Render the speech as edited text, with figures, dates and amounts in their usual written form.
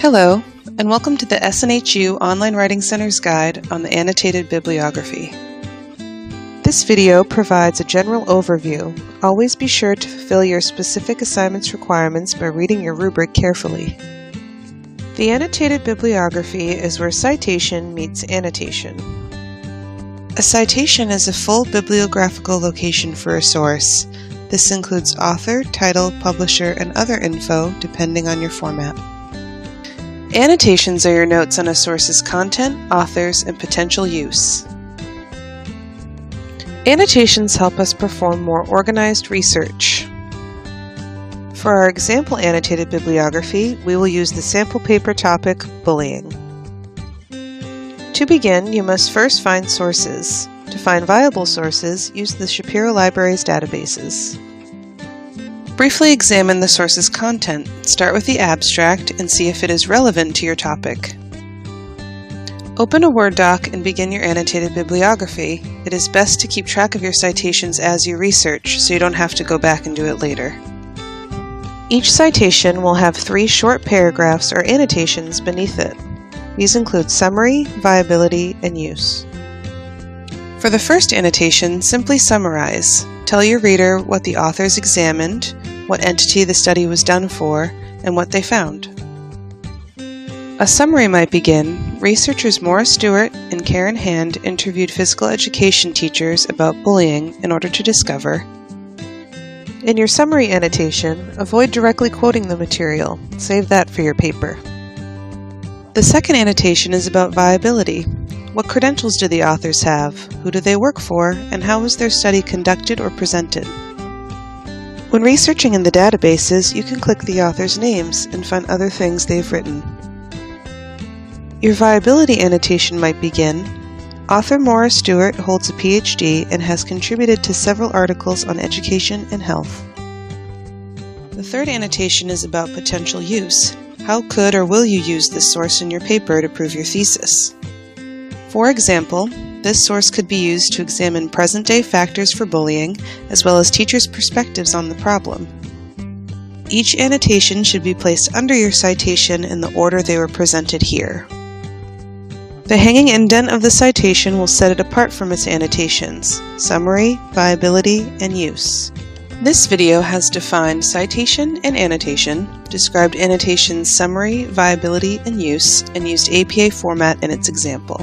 Hello, and welcome to the SNHU Online Writing Center's Guide on the Annotated Bibliography. This video provides a general overview. Always be sure to fulfill your specific assignment's requirements by reading your rubric carefully. The Annotated Bibliography is where citation meets annotation. A citation is a full bibliographical location for a source. This includes author, title, publisher, and other info depending on your format. Annotations are your notes on a source's content, authors, and potential use. Annotations help us perform more organized research. For our example annotated bibliography, we will use the sample paper topic, bullying. To begin, you must first find sources. To find viable sources, use the Shapiro Library's databases. Briefly examine the source's content. Start with the abstract and see if it is relevant to your topic. Open a Word doc and begin your annotated bibliography. It is best to keep track of your citations as you research, so you don't have to go back and do it later. Each citation will have 3 short paragraphs or annotations beneath it. These include summary, viability, and use. For the first annotation, simply summarize. Tell your reader what the authors examined, what entity the study was done for, and what they found. A summary might begin, researchers Maura Stewart and Karen Hand interviewed physical education teachers about bullying in order to discover. In your summary annotation, avoid directly quoting the material. Save that for your paper. The second annotation is about viability. What credentials do the authors have? Who do they work for? And how was their study conducted or presented? When researching in the databases, you can click the authors' names and find other things they've written. Your viability annotation might begin, author Maura Stewart holds a PhD and has contributed to several articles on education and health. The third annotation is about potential use. How could or will you use this source in your paper to prove your thesis? For example, this source could be used to examine present-day factors for bullying, as well as teachers' perspectives on the problem. Each annotation should be placed under your citation in the order they were presented here. The hanging indent of the citation will set it apart from its annotations: summary, viability, and use. This video has defined citation and annotation, described annotation's summary, viability, and use, and used APA format in its example.